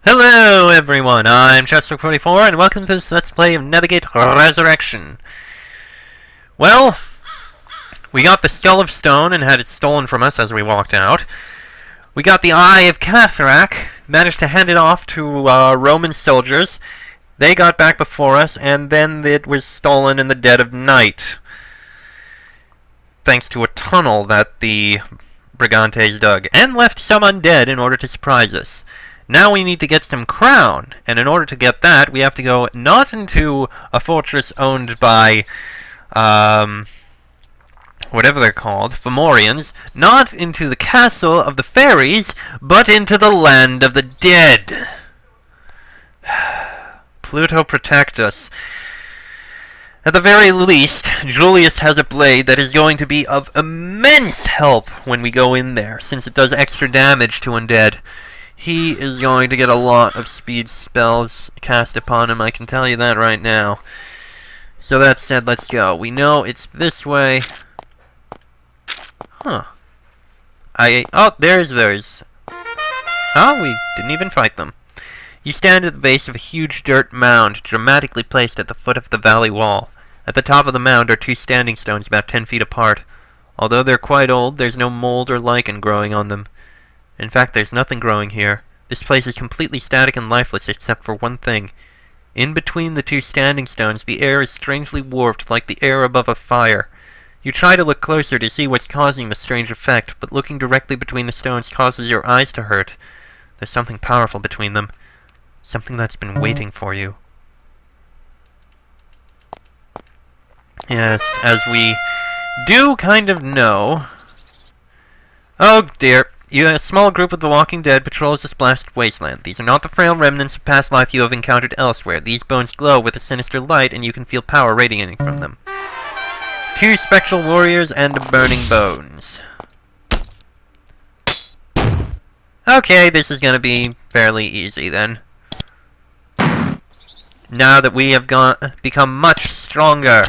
Hello everyone, I'm Chasm 44 and welcome to this Let's Play of Nethergate Resurrection. Well, we got the Skull of Stone and had it stolen from us as we walked out. We got the Eye of Cathrak, managed to hand it off to Roman soldiers. They got back before us, and then it was stolen in the dead of night. Thanks to a tunnel that the Brigantes dug, and left some undead in order to surprise us. Now we need to get some crown, and in order to get that, we have to go not into a fortress owned by, whatever they're called, Fomorians, not into the castle of the fairies, but into the land of the dead. Pluto protect us. At the very least, Julius has a blade that is going to be of immense help when we go in there, since it does extra damage to undead. He is going to get a lot of speed spells cast upon him, I can tell you that right now. So that said, let's go. We know it's this way. Huh. Oh, there's those. Oh, we didn't even fight them. You stand at the base of a huge dirt mound, dramatically placed at the foot of the valley wall. At the top of the mound are two standing stones about 10 feet apart. Although they're quite old, there's no mold or lichen growing on them. In fact, there's nothing growing here. This place is completely static and lifeless except for one thing. In between the two standing stones, the air is strangely warped like the air above a fire. You try to look closer to see what's causing the strange effect, but looking directly between the stones causes your eyes to hurt. There's something powerful between them. Something that's been waiting for you. Yes, as we do kind of know. Oh dear. A small group of the Walking Dead patrols this blasted wasteland. These are not the frail remnants of past life you have encountered elsewhere. These bones glow with a sinister light, and you can feel power radiating from them. Two spectral warriors and burning bones. Okay, this is gonna be fairly easy then. Now that we have become much stronger.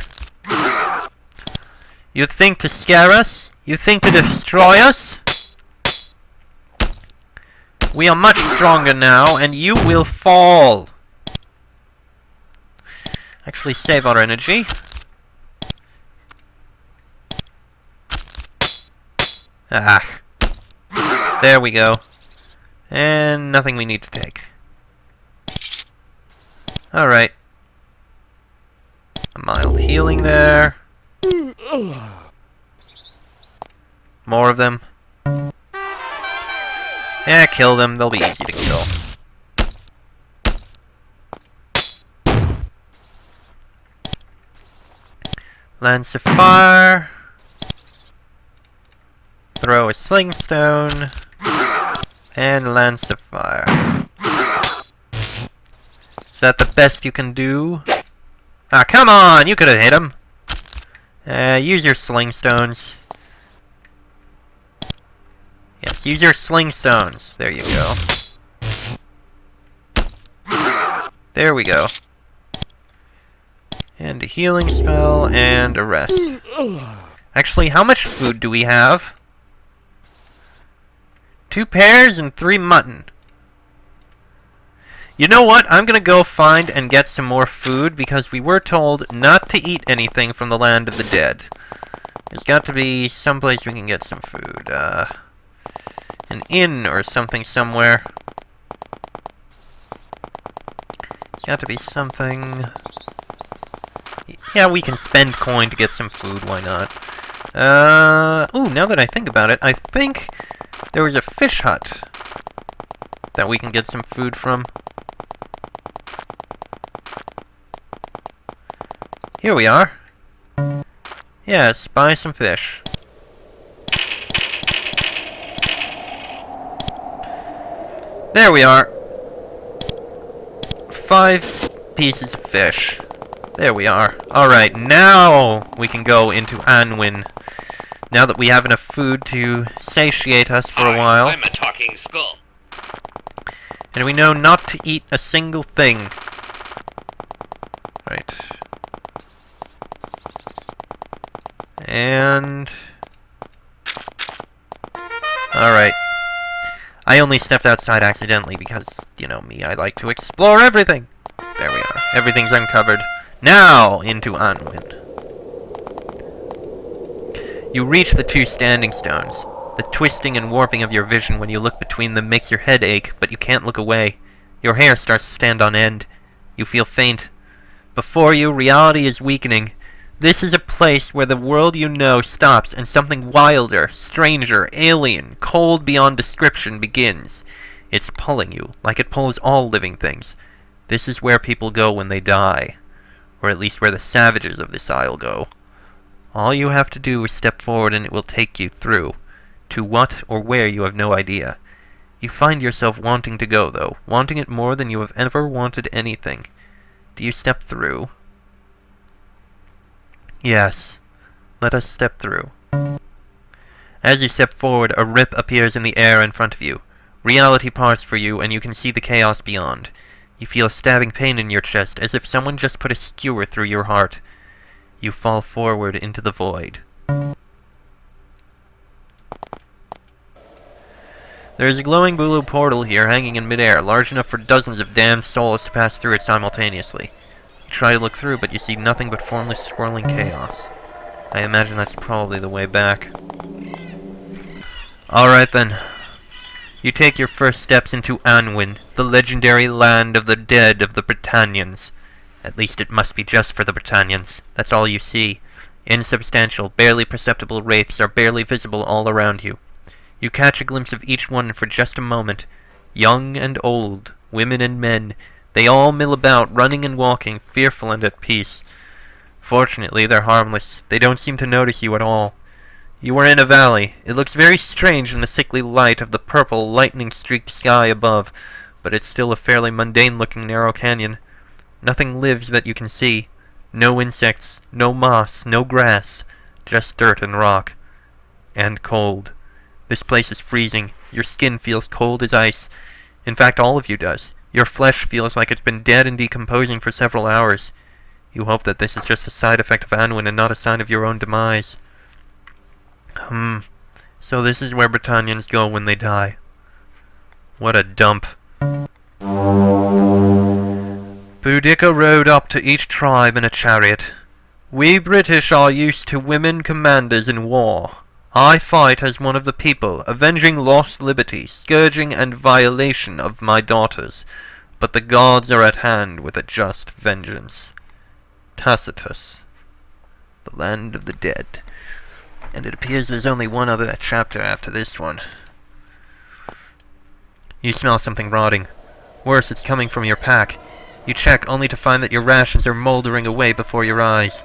You think to scare us? You think to destroy us? We are much stronger now, and you will fall. Actually, save our energy. Ah. There we go. And nothing we need to take. Alright. A mild healing there. More of them. Yeah, kill them. They'll be easy to kill. Lance of Fire. Throw a Sling Stone. And Lance of Fire. Is that the best you can do? Ah, come on! You could have hit him. Use your Sling Stones. Yes, use your Sling Stones. There you go. There we go. And a healing spell, and a rest. Actually, how much food do we have? 2 pears and 3 mutton. You know what? I'm gonna go find and get some more food, because we were told not to eat anything from the land of the dead. There's got to be someplace we can get some food. An inn or something somewhere. There's got to be something. Yeah, we can spend coin to get some food, why not? Ooh, now that I think about it, I think there was a fish hut that we can get some food from. Here we are. Yes, buy some fish. There we are. 5 pieces of fish. There we are. Alright, now we can go into Anwynn. Now that we have enough food to satiate us for a while. I'm a talking skull. And we know not to eat a single thing. Right. And... Alright. I only stepped outside accidentally because, you know me, I like to explore everything. There we are. Everything's uncovered. Now, into Anwynn. You reach the 2 standing stones. The twisting and warping of your vision when you look between them makes your head ache, but you can't look away. Your hair starts to stand on end. You feel faint. Before you, reality is weakening. This is a place where the world you know stops and something wilder, stranger, alien, cold beyond description begins. It's pulling you, like it pulls all living things. This is where people go when they die. Or at least where the savages of this isle go. All you have to do is step forward and it will take you through. To what or where you have no idea. You find yourself wanting to go, though. Wanting it more than you have ever wanted anything. Do you step through? Yes. Let us step through. As you step forward, a rip appears in the air in front of you. Reality parts for you, and you can see the chaos beyond. You feel a stabbing pain in your chest, as if someone just put a skewer through your heart. You fall forward into the void. There is a glowing blue portal here hanging in midair, large enough for dozens of damned souls to pass through it simultaneously. You try to look through, but you see nothing but formless, swirling chaos. I imagine that's probably the way back. Alright then. You take your first steps into Anwynn, the legendary land of the dead of the Britannians. At least it must be just for the Britannians. That's all you see. Insubstantial, barely perceptible wraiths are barely visible all around you. You catch a glimpse of each one for just a moment. Young and old, women and men, they all mill about, running and walking, fearful and at peace. Fortunately, they're harmless. They don't seem to notice you at all. You are in a valley. It looks very strange in the sickly light of the purple, lightning-streaked sky above, but it's still a fairly mundane-looking narrow canyon. Nothing lives that you can see. No insects, no moss, no grass, just dirt and rock. And cold. This place is freezing. Your skin feels cold as ice. In fact, all of you does. Your flesh feels like it's been dead and decomposing for several hours. You hope that this is just a side effect of Anwynn and not a sign of your own demise. So this is where Britannians go when they die. What a dump. Boudica rode up to each tribe in a chariot. We British are used to women commanders in war. I fight as one of the people, avenging lost liberty, scourging and violation of my daughters. But the gods are at hand with a just vengeance. Tacitus. The land of the dead. And it appears there's only one other chapter after this one. You smell something rotting. Worse, it's coming from your pack. You check, only to find that your rations are moldering away before your eyes.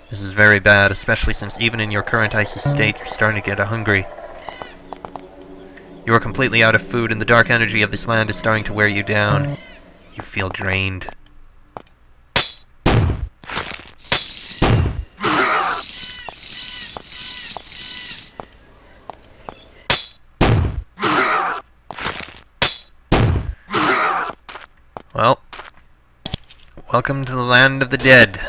This is very bad, especially since even in your current icy state, you're starting to get hungry. You are completely out of food, and the dark energy of this land is starting to wear you down. You feel drained. Well, welcome to the land of the dead.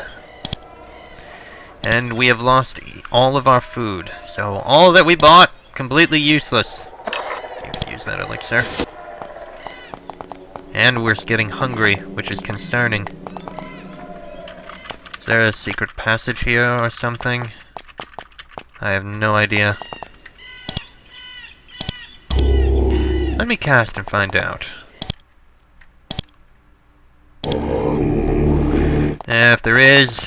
And we have lost all of our food. So all that we bought, completely useless. You can use that elixir. And we're getting hungry, which is concerning. Is there a secret passage here or something? I have no idea. Let me cast and find out. If there is...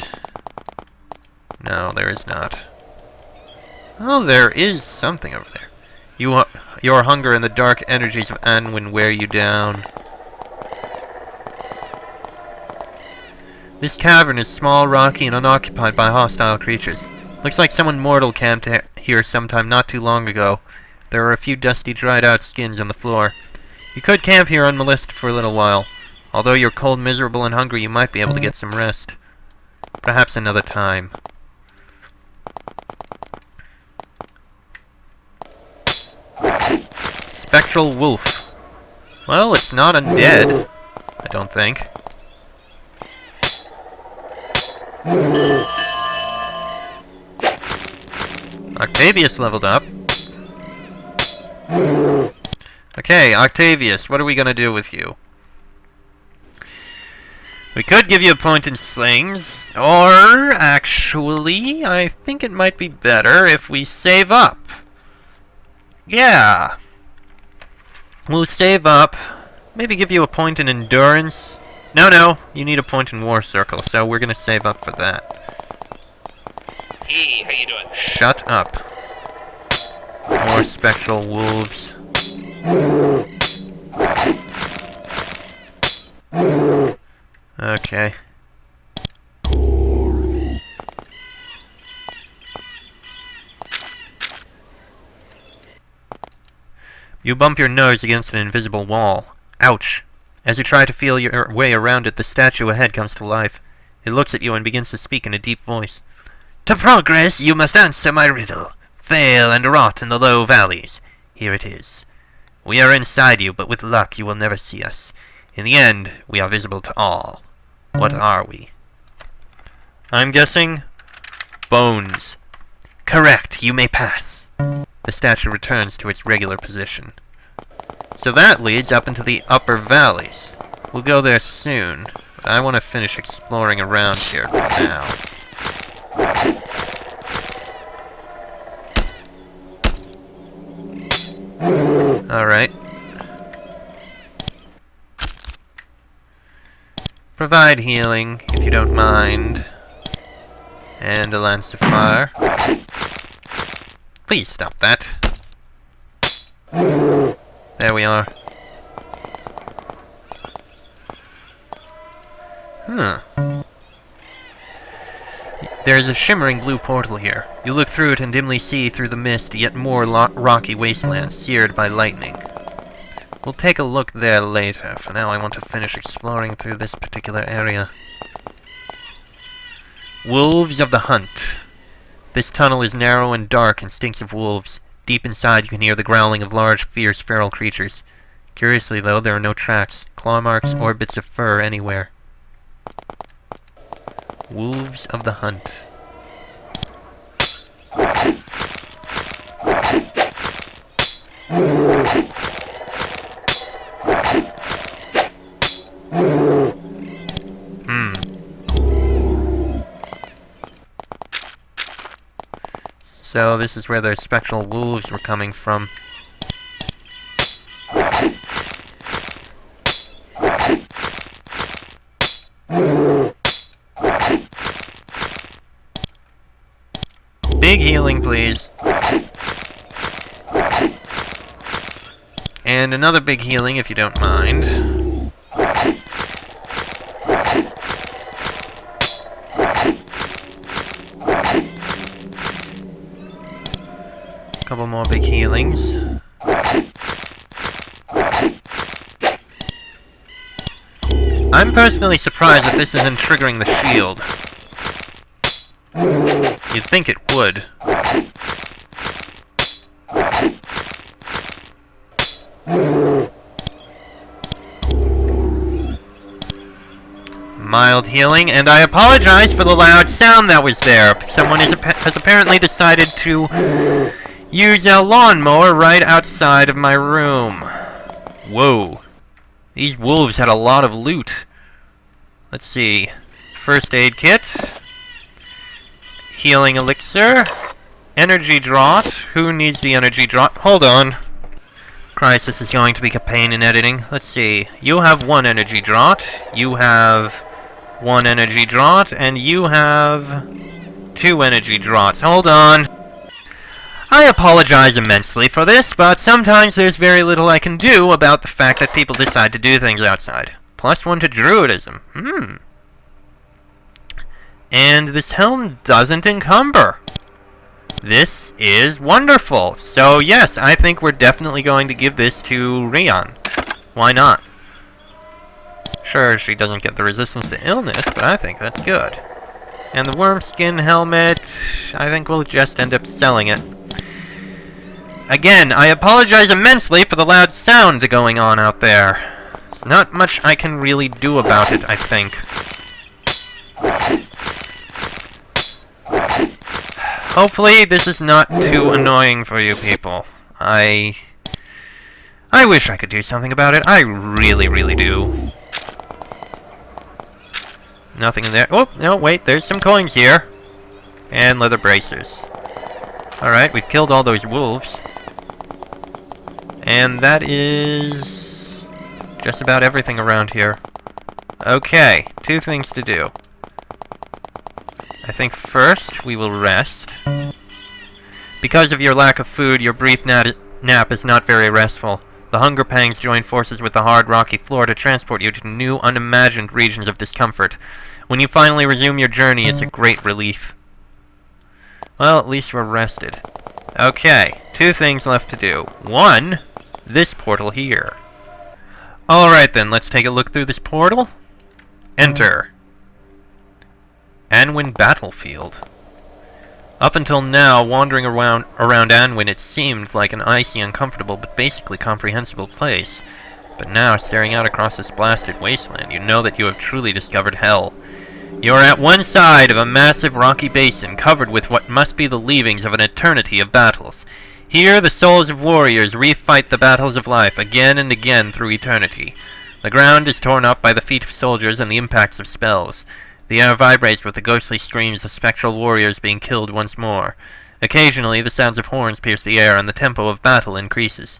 No, there is not. Oh, there is something over there. Your hunger and the dark energies of Anwynn wear you down. This cavern is small, rocky, and unoccupied by hostile creatures. Looks like someone mortal camped here sometime not too long ago. There are a few dusty, dried-out skins on the floor. You could camp here unmolested for a little while. Although you're cold, miserable, and hungry, you might be able to get some rest. Perhaps another time. Spectral wolf. Well, it's not undead. I don't think. Octavius leveled up. Okay, Octavius, what are we gonna do with you? We could give you a point in slings, or actually, I think it might be better if we save up. Yeah. We'll save up. Maybe give you a point in endurance. No, you need a point in war circle, so we're gonna save up for that. Hey, how you doing? Shut up. More spectral wolves. Okay. You bump your nose against an invisible wall. Ouch. As you try to feel your way around it, the statue ahead comes to life. It looks at you and begins to speak in a deep voice. To progress, you must answer my riddle. Fail and rot in the low valleys. Here it is. We are inside you, but with luck you will never see us. In the end, we are visible to all. What are we? I'm guessing bones. Correct, you may pass. The statue returns to its regular position. So that leads up into the upper valleys. We'll go there soon, but I want to finish exploring around here for now. Alright. Provide healing, if you don't mind. And a lance of fire. Please stop that. There we are. There is a shimmering blue portal here. You look through it and dimly see through the mist yet more rocky wastelands seared by lightning. We'll take a look there later. For now I want to finish exploring through this particular area. Wolves of the Hunt. This tunnel is narrow and dark and stinks of wolves. Deep inside you can hear the growling of large, fierce, feral creatures. Curiously though, there are no tracks, claw marks, or bits of fur anywhere. Wolves of the Hunt. So this is where the spectral wolves were coming from. Big healing, please. And another big healing, if you don't mind. Couple more big healings. I'm personally surprised that this isn't triggering the shield. You'd think it would. Mild healing, and I apologize for the loud sound that was there. Someone has apparently decided to use a lawnmower right outside of my room. Whoa. These wolves had a lot of loot. Let's see. First aid kit. Healing elixir. Energy draught. Who needs the energy draught? Hold on. Christ, this is going to be a pain in editing. Let's see. You have one energy draught. You have one energy draught. And you have two energy draughts. Hold on. I apologize immensely for this, but sometimes there's very little I can do about the fact that people decide to do things outside. +1 to Druidism. And this helm doesn't encumber. This is wonderful. So yes, I think we're definitely going to give this to Rion. Why not? Sure, she doesn't get the resistance to illness, but I think that's good. And the worm skin helmet, I think we'll just end up selling it. Again, I apologize immensely for the loud sound going on out there. There's not much I can really do about it, I think. Hopefully this is not too annoying for you people. I I wish I could do something about it. I really, really do. Nothing in there. Oh, no, wait, there's some coins here. And leather bracers. Alright, we've killed all those wolves. And that is just about everything around here. Okay, 2 things to do. I think first we will rest. Because of your lack of food, your brief nap is not very restful. The hunger pangs join forces with the hard, rocky floor to transport you to new, unimagined regions of discomfort. When you finally resume your journey, it's a great relief. Well, at least we're rested. Okay, 2 things left to do. 1, this portal here. Alright then, let's take a look through this portal. Enter. Anwynn Battlefield. Up until now, wandering around Anwynn, it seemed like an icy, uncomfortable, but basically comprehensible place. But now, staring out across this blasted wasteland, you know that you have truly discovered hell. You are at one side of a massive rocky basin, covered with what must be the leavings of an eternity of battles. Here, the souls of warriors refight the battles of life, again and again through eternity. The ground is torn up by the feet of soldiers and the impacts of spells. The air vibrates with the ghostly screams of spectral warriors being killed once more. Occasionally, the sounds of horns pierce the air and the tempo of battle increases.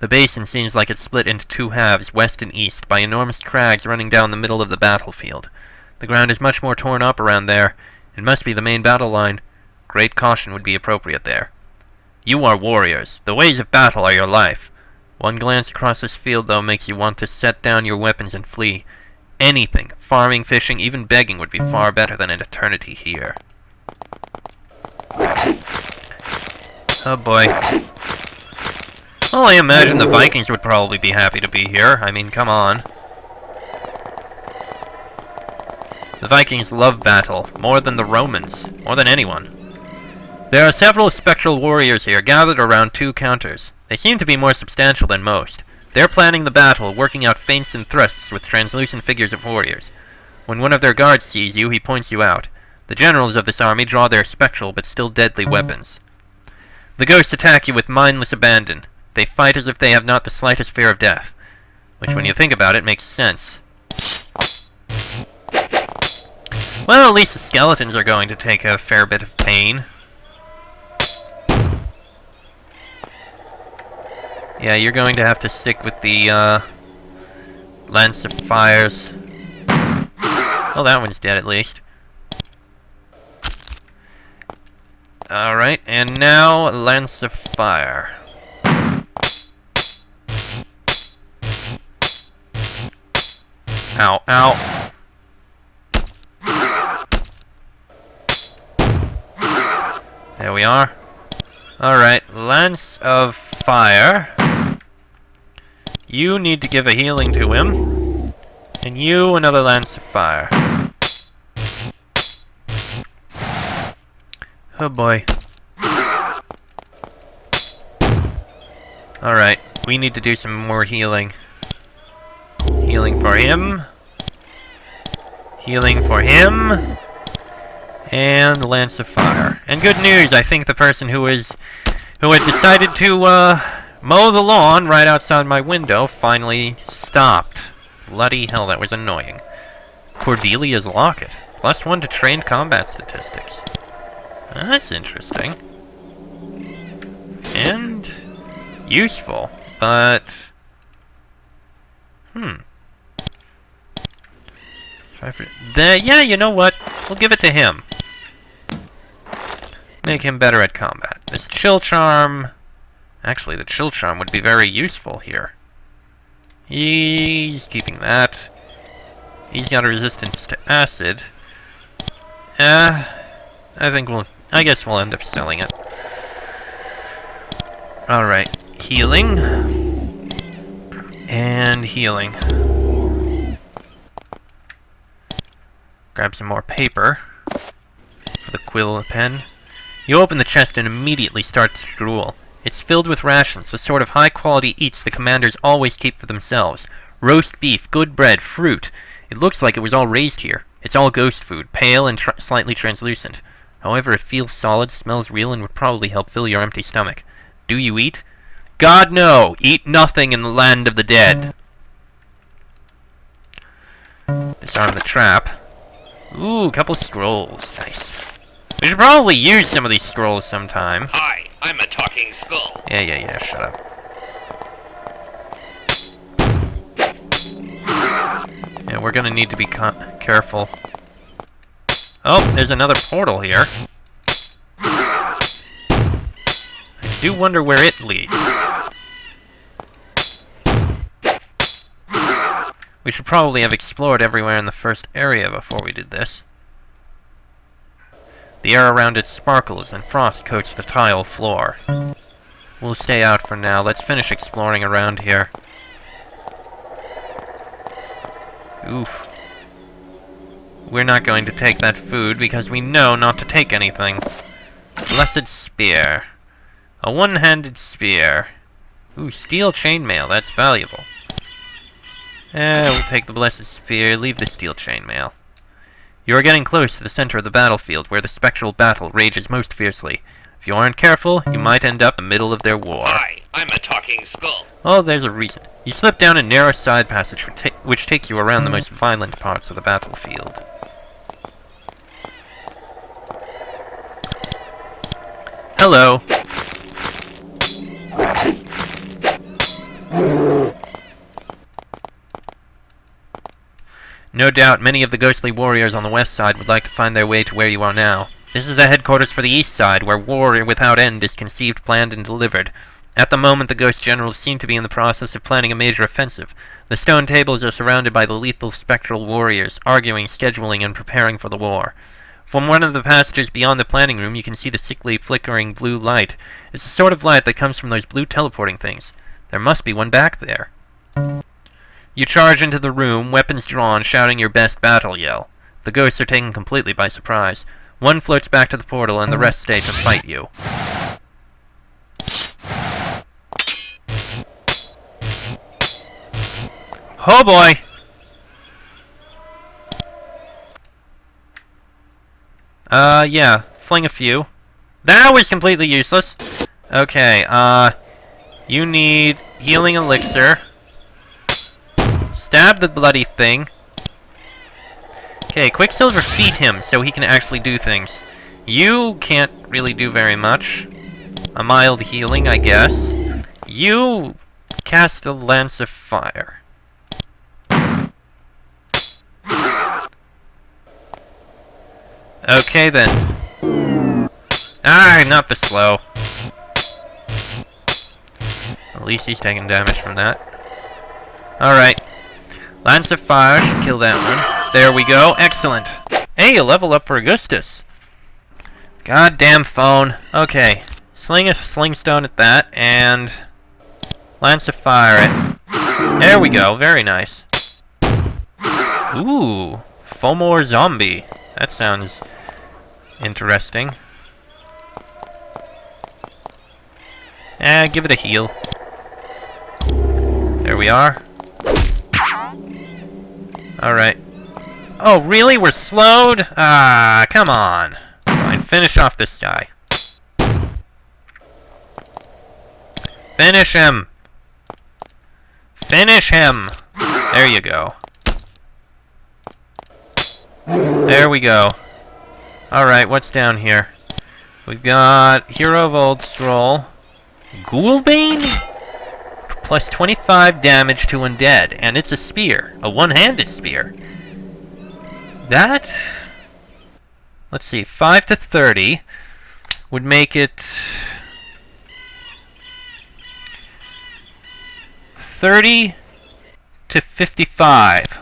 The basin seems like it's split into 2 halves, west and east, by enormous crags running down the middle of the battlefield. The ground is much more torn up around there. It must be the main battle line. Great caution would be appropriate there. You are warriors. The ways of battle are your life. One glance across this field, though, makes you want to set down your weapons and flee. Anything, farming, fishing, even begging would be far better than an eternity here. Oh boy. Well, I imagine the Vikings would probably be happy to be here. I mean, come on. The Vikings love battle, more than the Romans, more than anyone. There are several spectral warriors here, gathered around 2 counters. They seem to be more substantial than most. They're planning the battle, working out feints and thrusts with translucent figures of warriors. When one of their guards sees you, he points you out. The generals of this army draw their spectral but still deadly weapons. The ghosts attack you with mindless abandon. They fight as if they have not the slightest fear of death. Which, when you think about it, makes sense. Well, at least the skeletons are going to take a fair bit of pain. Yeah, you're going to have to stick with the, Lance of Fires. Well, that one's dead, at least. Alright, and now, Lance of Fire. Ow, ow. There we are. Alright, Lance of Fire. You need to give a healing to him. And you another Lance of Fire. Oh boy. Alright, we need to do some more healing. Healing for him. Healing for him. And Lance of Fire. And good news, I think the person who had decided to mow the lawn right outside my window finally stopped. Bloody hell, that was annoying. Cordelia's Locket. +1 to trained combat statistics. That's interesting. And useful, but yeah, you know what? We'll give it to him. Make him better at combat. This Chill Charm... Actually, the Chill Charm would be very useful here. He's keeping that. He's got a resistance to acid. I guess we'll end up selling it. Alright. Healing. And healing. Grab some more paper. For the quill and pen. You open the chest and immediately start to drool. It's filled with rations, the sort of high-quality eats the commanders always keep for themselves. Roast beef, good bread, fruit. It looks like it was all raised here. It's all ghost food, pale and slightly translucent. However, it feels solid, smells real, and would probably help fill your empty stomach. Do you eat? God, no! Eat nothing in the land of the dead. Disarm the trap. Ooh, a couple scrolls. Nice. We should probably use some of these scrolls sometime. Hi, I'm a talking skull. Yeah, shut up. Yeah, we're gonna need to be careful. Oh, there's another portal here. I do wonder where it leads. We should probably have explored everywhere in the first area before we did this. The air around it sparkles and frost coats the tile floor. We'll stay out for now. Let's finish exploring around here. Oof. We're not going to take that food because we know not to take anything. Blessed spear. A one-handed spear. Ooh, steel chainmail. That's valuable. We'll take the blessed spear, leave the steel chainmail. You are getting close to the center of the battlefield, where the spectral battle rages most fiercely. If you aren't careful, you might end up in the middle of their war. Hi, I'm a talking skull. Oh, there's a reason. You slip down a narrow side passage which takes you around the most violent parts of the battlefield. Hello. No doubt many of the ghostly warriors on the west side would like to find their way to where you are now. This is the headquarters for the east side, where war without end is conceived, planned, and delivered. At the moment, the ghost generals seem to be in the process of planning a major offensive. The stone tables are surrounded by the lethal spectral warriors, arguing, scheduling, and preparing for the war. From one of the passages beyond the planning room, you can see the sickly, flickering blue light. It's the sort of light that comes from those blue teleporting things. There must be one back there. You charge into the room, weapons drawn, shouting your best battle yell. The ghosts are taken completely by surprise. One floats back to the portal, and the rest stay to fight you. Oh boy! Yeah, fling a few. That was completely useless. Okay, you need healing elixir. Stab the bloody thing. Okay, Quicksilver feed him so he can actually do things. You can't really do very much. A mild healing, I guess. You cast a Lance of Fire. Okay then. Ah, not the slow. At least he's taking damage from that. Alright. Lance of Fire should kill that one. There we go. Excellent. Hey, a level up for Augustus. Goddamn phone. Okay. Sling a sling stone at that, and Lance of Fire it. There we go. Very nice. Ooh. Fomor Zombie. That sounds interesting. Give it a heal. There we are. Alright. Oh, really? We're slowed? Ah, come on. Fine, finish off this guy. Finish him! Finish him! There you go. There we go. Alright, what's down here? We've got Hero of Old Scroll. Ghoulbane? Plus 25 damage to undead. And it's a spear. A one-handed spear. That... Let's see. 5 to 30 would make it... 30 to 55.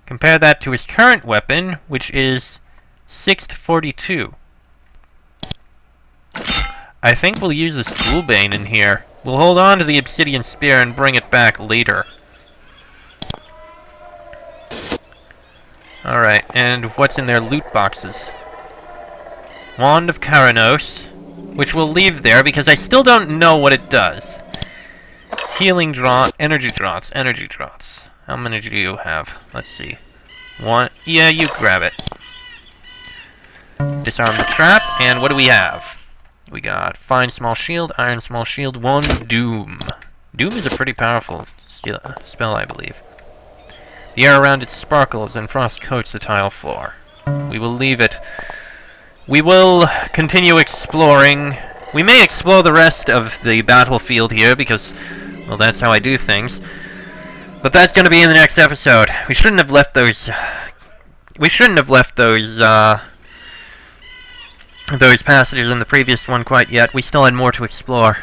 Compare that to his current weapon, which is 6 to 42. I think we'll use this Ghoulbane in here. We'll hold on to the Obsidian Spear and bring it back later. Alright, and what's in their loot boxes? Wand of Karanos, which we'll leave there because I still don't know what it does. Healing draw, energy draughts. How many do you have? Let's see. One. Yeah, you grab it. Disarm the trap, and what do we have? We got Fine Small Shield, Iron Small Shield, 1 Doom. Doom is a pretty powerful spell, I believe. The air around it sparkles and frost coats the tile floor. We will leave it. We will continue exploring. We may explore the rest of the battlefield here because, well, that's how I do things. But that's going to be in the next episode. We shouldn't have left those. We shouldn't have left those passages in the previous one quite yet. We still had more to explore.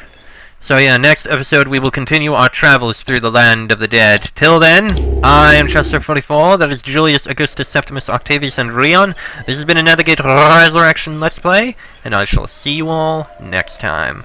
So yeah, next episode we will continue our travels through the land of the dead. Till then, I am Chester44, that is Julius, Augustus, Septimus, Octavius, and Rion. This has been a Nethergate Resurrection Let's Play, and I shall see you all next time.